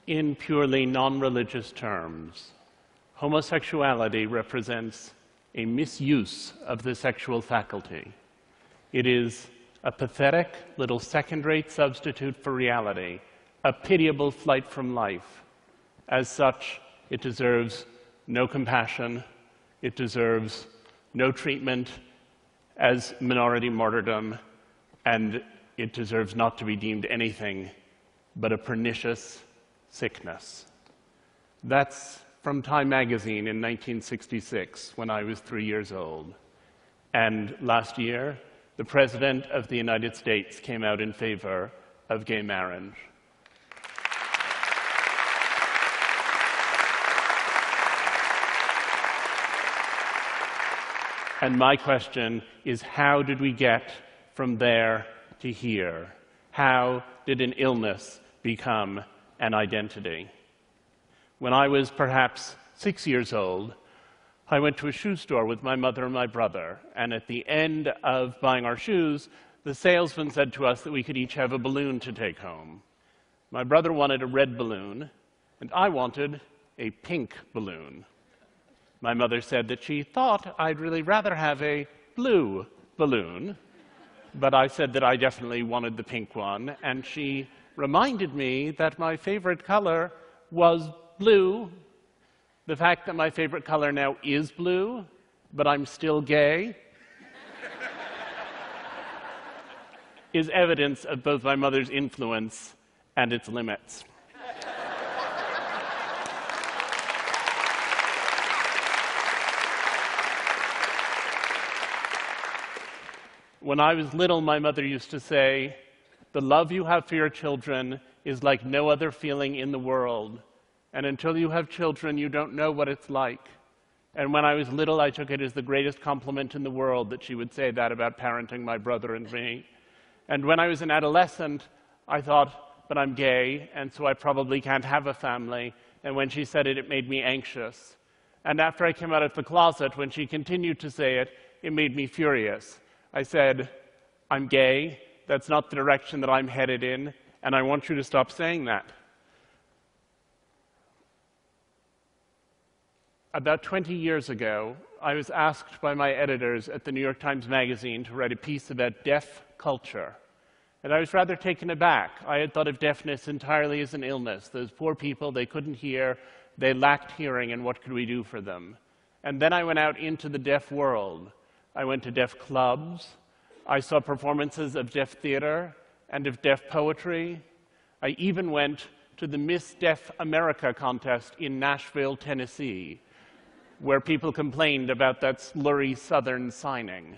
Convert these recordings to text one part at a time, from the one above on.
In purely non-religious terms, homosexuality represents a misuse of the sexual faculty. It is a pathetic little second-rate substitute for reality, a pitiable flight from life. As such, it deserves no compassion, it deserves no treatment as minority martyrdom, and it deserves not to be deemed anything but a pernicious sickness. That's from Time magazine in 1966, when I was 3 years old. And last year, the President of the United States came out in favor of gay marriage. And my question is, how did we get from there to here? How did an illness become an identity? When I was perhaps 6 years old, I went to a shoe store with my mother and my brother, and at the end of buying our shoes, the salesman said to us that we could each have a balloon to take home. My brother wanted a red balloon, and I wanted a pink balloon. My mother said that she thought I'd really rather have a blue balloon, but I said that I definitely wanted the pink one, and she reminded me that my favorite color was blue. The fact that my favorite color now is blue, but I'm still gay, is evidence of both my mother's influence and its limits. When I was little, my mother used to say, "The love you have for your children is like no other feeling in the world. And until you have children, you don't know what it's like." And when I was little, I took it as the greatest compliment in the world that she would say that about parenting my brother and me. And when I was an adolescent, I thought, but I'm gay, and so I probably can't have a family. And when she said it, it made me anxious. And after I came out of the closet, when she continued to say it, it made me furious. I said, "I'm gay, that's not the direction that I'm headed in, and I want you to stop saying that." About 20 years ago, I was asked by my editors at the New York Times Magazine to write a piece about deaf culture. And I was rather taken aback. I had thought of deafness entirely as an illness. Those poor people, they couldn't hear, they lacked hearing, and what could we do for them? And then I went out into the deaf world. I went to deaf clubs. I saw performances of deaf theater and of deaf poetry. I even went to the Miss Deaf America contest in Nashville, Tennessee, where people complained about that slurry Southern signing.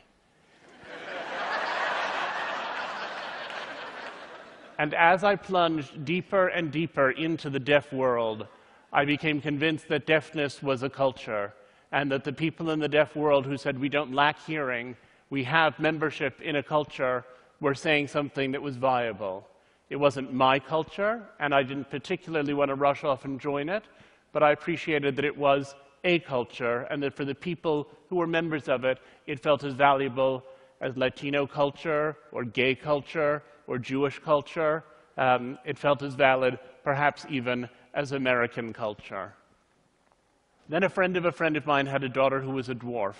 And as I plunged deeper and deeper into the deaf world, I became convinced that deafness was a culture, and that the people in the deaf world who said we don't lack hearing, we have membership in a culture, were saying something that was viable. It wasn't my culture, and I didn't particularly want to rush off and join it, but I appreciated that it was a culture, and that for the people who were members of it, it felt as valuable as Latino culture, or gay culture, or Jewish culture. It felt as valid, perhaps even, as American culture. Then a friend of mine had a daughter who was a dwarf.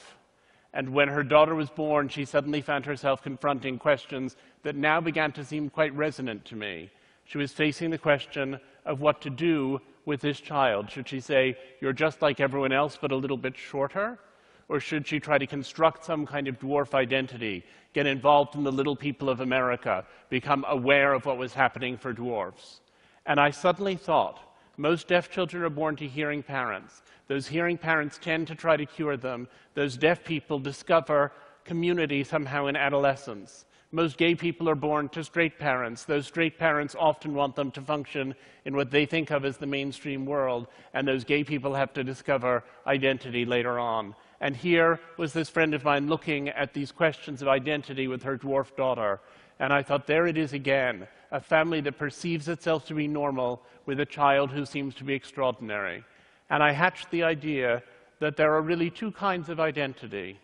And when her daughter was born, she suddenly found herself confronting questions that now began to seem quite resonant to me. She was facing the question of what to do with this child. Should she say, "You're just like everyone else, but a little bit shorter"? Or should she try to construct some kind of dwarf identity, get involved in the little people of America, become aware of what was happening for dwarfs? And I suddenly thought, most deaf children are born to hearing parents. Those hearing parents tend to try to cure them. Those deaf people discover community somehow in adolescence. Most gay people are born to straight parents. Those straight parents often want them to function in what they think of as the mainstream world, and those gay people have to discover identity later on. And here was this friend of mine looking at these questions of identity with her dwarf daughter, and I thought, there it is again, a family that perceives itself to be normal with a child who seems to be extraordinary. And I hatched the idea that there are really two kinds of identity.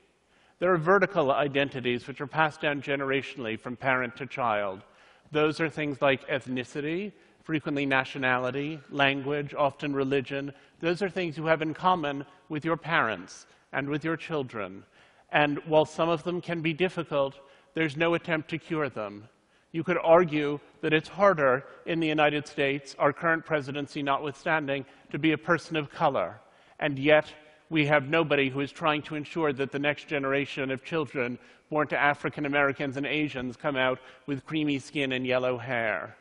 There are vertical identities which are passed down generationally from parent to child. Those are things like ethnicity, frequently nationality, language, often religion. Those are things you have in common with your parents and with your children. And while some of them can be difficult, there's no attempt to cure them. You could argue that it's harder in the United States, our current presidency notwithstanding, to be a person of color. And yet, we have nobody who is trying to ensure that the next generation of children born to African Americans and Asians come out with creamy skin and yellow hair.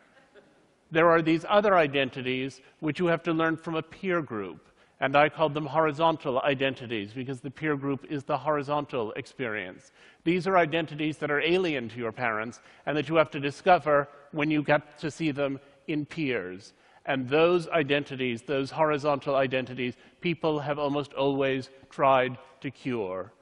There are these other identities which you have to learn from a peer group. And I called them horizontal identities because the peer group is the horizontal experience. These are identities that are alien to your parents and that you have to discover when you get to see them in peers. And those identities, those horizontal identities, people have almost always tried to cure.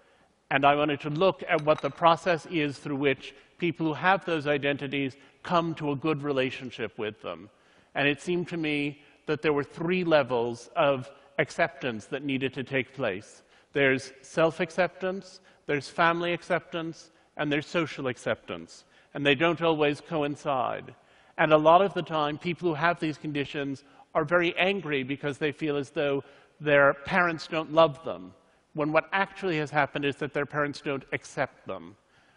And I wanted to look at what the process is through which people who have those identities come to a good relationship with them. And it seemed to me that there were 3 levels of acceptance that needed to take place. There's self-acceptance, there's family acceptance, and there's social acceptance. And they don't always coincide. And a lot of the time, people who have these conditions are very angry because they feel as though their parents don't love them, when what actually has happened is that their parents don't accept them.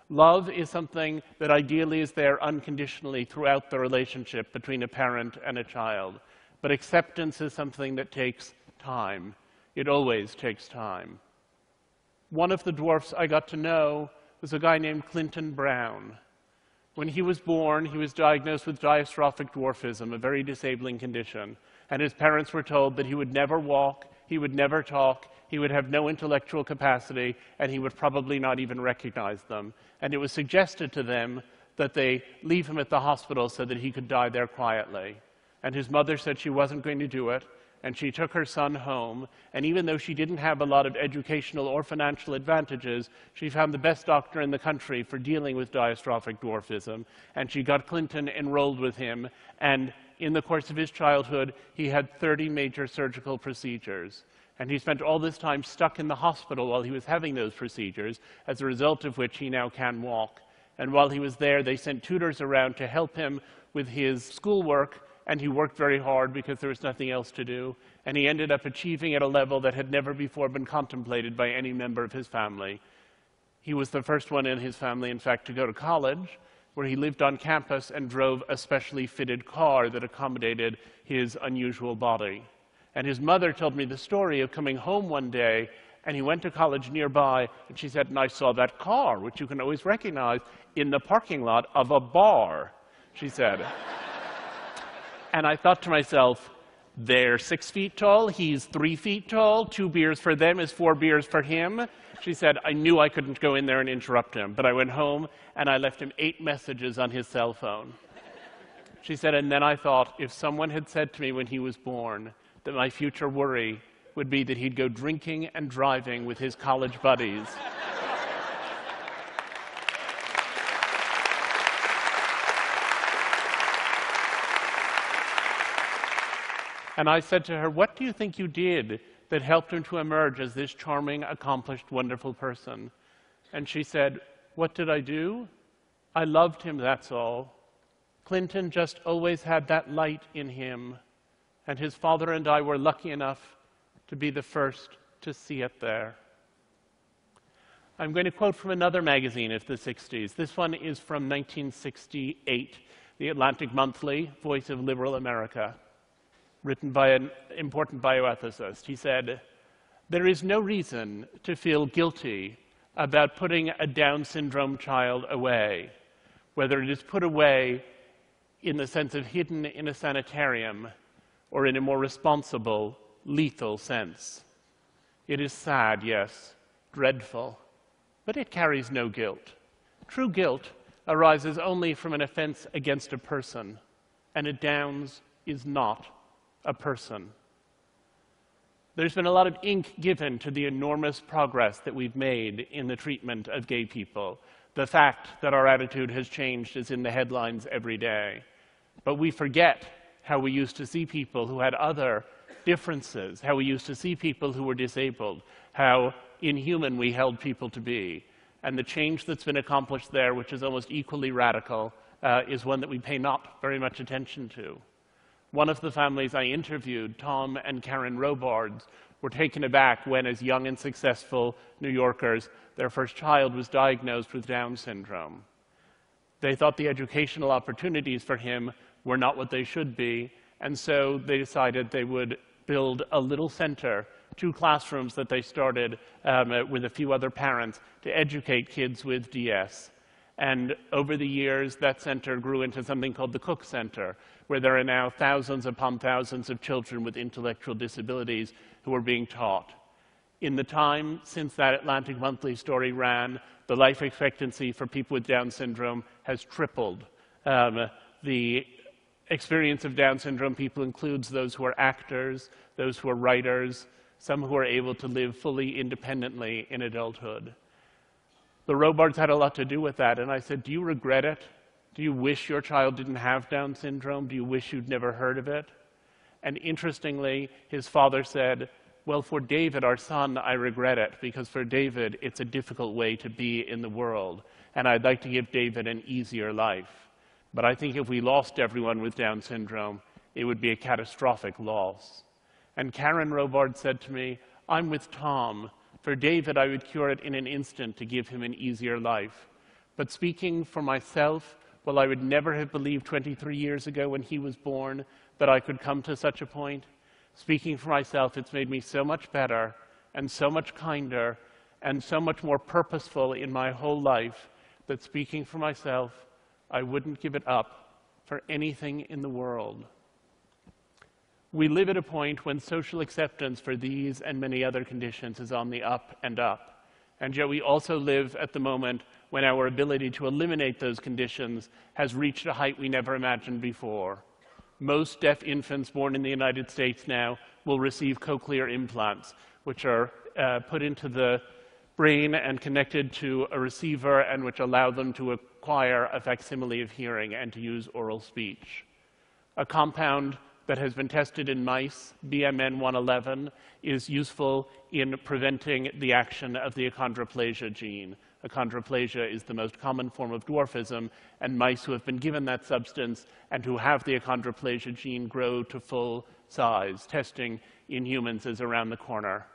Love is something that ideally is there unconditionally throughout the relationship between a parent and a child. But acceptance is something that takes time. It always takes time. One of the dwarfs I got to know was a guy named Clinton Brown. When he was born, he was diagnosed with dystrophic dwarfism, a very disabling condition. And his parents were told that he would never walk, he would never talk, he would have no intellectual capacity, and he would probably not even recognize them. And it was suggested to them that they leave him at the hospital so that he could die there quietly. And his mother said she wasn't going to do it, and she took her son home, and even though she didn't have a lot of educational or financial advantages, she found the best doctor in the country for dealing with dystrophic dwarfism, and she got Clinton enrolled with him, and in the course of his childhood, he had 30 major surgical procedures. And he spent all this time stuck in the hospital while he was having those procedures, as a result of which he now can walk. And while he was there, they sent tutors around to help him with his schoolwork, and he worked very hard because there was nothing else to do. And he ended up achieving at a level that had never before been contemplated by any member of his family. He was the first one in his family, in fact, to go to college, where he lived on campus and drove a specially fitted car that accommodated his unusual body. And his mother told me the story of coming home one day, and he went to college nearby, and she said, "And I saw that car, which you can always recognize, in the parking lot of a bar," she said. And I thought to myself, they're 6 feet tall, he's 3 feet tall, 2 beers for them is 4 beers for him. She said, I knew I couldn't go in there and interrupt him, but I went home and I left him 8 messages on his cell phone. She said, and then I thought, if someone had said to me when he was born that my future worry would be that he'd go drinking and driving with his college buddies, and I said to her, what do you think you did that helped him to emerge as this charming, accomplished, wonderful person? And she said, what did I do? I loved him, that's all. Clinton just always had that light in him, and his father and I were lucky enough to be the first to see it there. I'm going to quote from another magazine of the 60s. This one is from 1968, the Atlantic Monthly, Voice of Liberal America, written by an important bioethicist. He said, there is no reason to feel guilty about putting a Down syndrome child away, whether it is put away in the sense of hidden in a sanitarium or in a more responsible, lethal sense. It is sad, yes, dreadful, but it carries no guilt. True guilt arises only from an offense against a person, and a Downs is not a person. There's been a lot of ink given to the enormous progress that we've made in the treatment of gay people. The fact that our attitude has changed is in the headlines every day. But we forget how we used to see people who had other differences, how we used to see people who were disabled, how inhuman we held people to be. And the change that's been accomplished there, which is almost equally radical, is one that we pay not very much attention to. One of the families I interviewed, Tom and Karen Robards, were taken aback when, as young and successful New Yorkers, their first child was diagnosed with Down syndrome. They thought the educational opportunities for him were not what they should be, and so they decided they would build a little center, 2 classrooms that they started with a few other parents to educate kids with DS. And over the years, that center grew into something called the Cook Center, where there are now thousands upon thousands of children with intellectual disabilities who are being taught. In the time since that Atlantic Monthly story ran, the life expectancy for people with Down syndrome has tripled. The experience of Down syndrome people includes those who are actors, those who are writers, some who are able to live fully independently in adulthood. The Robards had a lot to do with that, and I said, do you regret it? Do you wish your child didn't have Down syndrome? Do you wish you'd never heard of it? And interestingly, his father said, well, for David, our son, I regret it, because for David, it's a difficult way to be in the world, and I'd like to give David an easier life. But I think if we lost everyone with Down syndrome, it would be a catastrophic loss. And Karen Robard said to me, I'm with Tom. For David, I would cure it in an instant to give him an easier life. But speaking for myself, well, I would never have believed 23 years ago when he was born that I could come to such a point. Speaking for myself, it's made me so much better and so much kinder and so much more purposeful in my whole life that speaking for myself, I wouldn't give it up for anything in the world. We live at a point when social acceptance for these and many other conditions is on the up and up. And yet we also live at the moment when our ability to eliminate those conditions has reached a height we never imagined before. Most deaf infants born in the United States now will receive cochlear implants, which are put into the brain and connected to a receiver and which allow them to acquire a facsimile of hearing and to use oral speech. A compound that has been tested in mice, BMN 111, is useful in preventing the action of the achondroplasia gene. Achondroplasia is the most common form of dwarfism, and mice who have been given that substance and who have the achondroplasia gene grow to full size. Testing in humans is around the corner.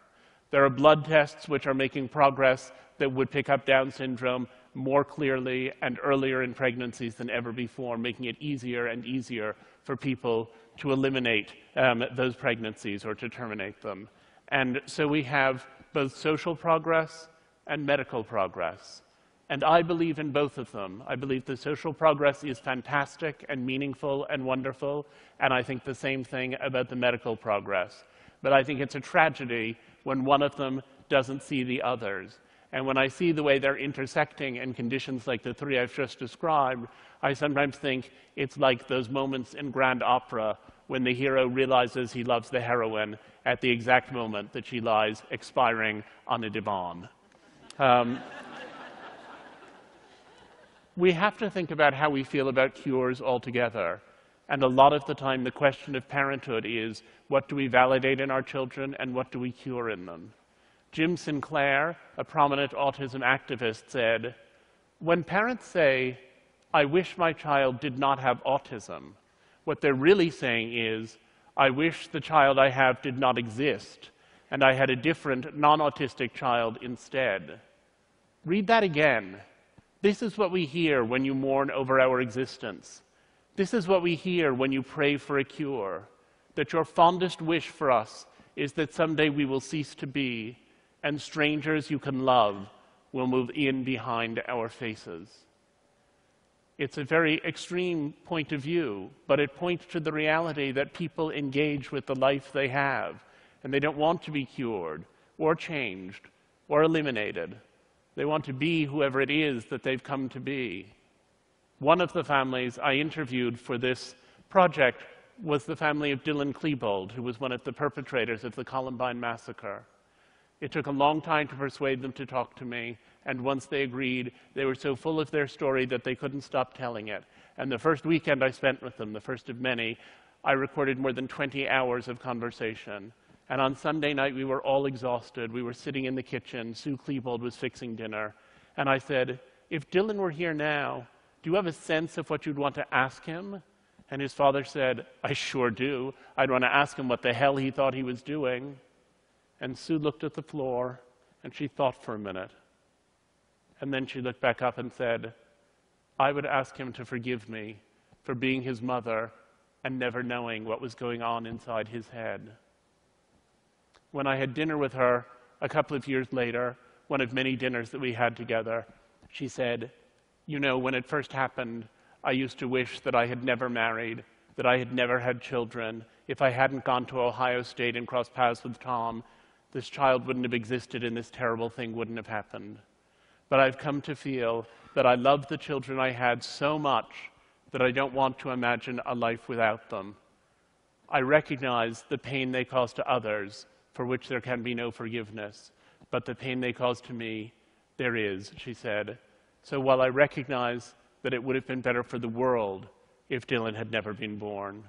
There are blood tests which are making progress that would pick up Down syndrome more clearly and earlier in pregnancies than ever before, making it easier and easier for people to eliminate those pregnancies or to terminate them. And so we have both social progress and medical progress. And I believe in both of them. I believe the social progress is fantastic and meaningful and wonderful, and I think the same thing about the medical progress. But I think it's a tragedy when one of them doesn't see the others. And when I see the way they're intersecting in conditions like the 3 I've just described, I sometimes think it's like those moments in grand opera when the hero realizes he loves the heroine at the exact moment that she lies expiring on a divan. We have to think about how we feel about cures altogether. And a lot of the time, the question of parenthood is, what do we validate in our children and what do we cure in them? Jim Sinclair, a prominent autism activist, said, when parents say, I wish my child did not have autism, what they're really saying is, I wish the child I have did not exist, and I had a different, non-autistic child instead. Read that again. This is what we hear when you mourn over our existence. This is what we hear when you pray for a cure, that your fondest wish for us is that someday we will cease to be, and strangers you can love will move in behind our faces. It's a very extreme point of view, but it points to the reality that people engage with the life they have, and they don't want to be cured, or changed, or eliminated. They want to be whoever it is that they've come to be. One of the families I interviewed for this project was the family of Dylan Klebold, who was one of the perpetrators of the Columbine massacre. It took a long time to persuade them to talk to me, and once they agreed, they were so full of their story that they couldn't stop telling it. And the first weekend I spent with them, the first of many, I recorded more than 20 hours of conversation. And on Sunday night, we were all exhausted. We were sitting in the kitchen. Sue Klebold was fixing dinner. And I said, if Dylan were here now, do you have a sense of what you'd want to ask him? And his father said, I sure do. I'd want to ask him what the hell he thought he was doing. And Sue looked at the floor, and she thought for a minute. And then she looked back up and said, I would ask him to forgive me for being his mother and never knowing what was going on inside his head. When I had dinner with her a couple of years later, one of many dinners that we had together, she said, you know, when it first happened, I used to wish that I had never married, that I had never had children. If I hadn't gone to Ohio State and crossed paths with Tom, this child wouldn't have existed and this terrible thing wouldn't have happened. But I've come to feel that I love the children I had so much that I don't want to imagine a life without them. I recognize the pain they cause to others, for which there can be no forgiveness, but the pain they cause to me, there is, she said. So while I recognize that it would have been better for the world if Dylan had never been born,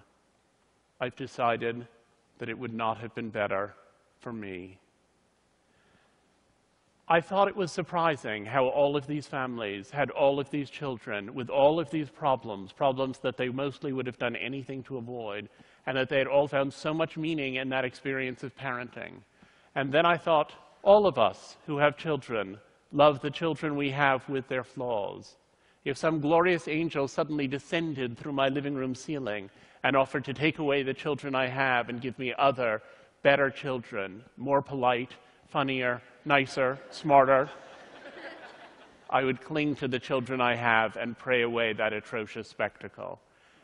I've decided that it would not have been better for me. I thought it was surprising how all of these families had all of these children with all of these problems that they mostly would have done anything to avoid, and that they had all found so much meaning in that experience of parenting. And then I thought, all of us who have children love the children we have with their flaws. If some glorious angel suddenly descended through my living room ceiling and offered to take away the children I have and give me other, better children, more polite, funnier, nicer, smarter, I would cling to the children I have and pray away that atrocious spectacle.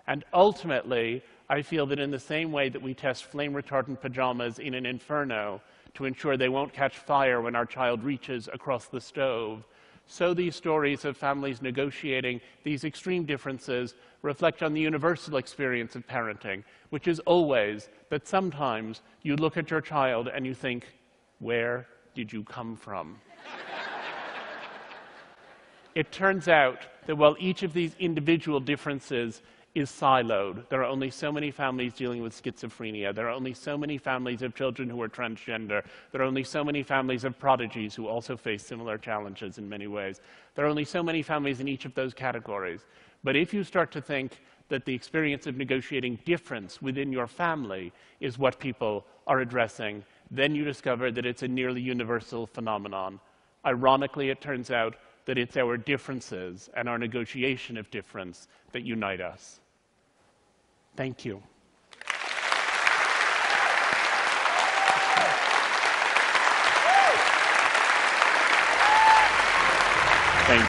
And ultimately, I feel that in the same way that we test flame-retardant pajamas in an inferno to ensure they won't catch fire when our child reaches across the stove, so these stories of families negotiating these extreme differences reflect on the universal experience of parenting, which is always that sometimes you look at your child and you think, where did you come from? It turns out that while each of these individual differences is siloed, there are only so many families dealing with schizophrenia, there are only so many families of children who are transgender, there are only so many families of prodigies who also face similar challenges in many ways. There are only so many families in each of those categories. But if you start to think that the experience of negotiating difference within your family is what people are addressing, then you discover that it's a nearly universal phenomenon. Ironically, it turns out that it's our differences and our negotiation of difference that unite us. Thank you.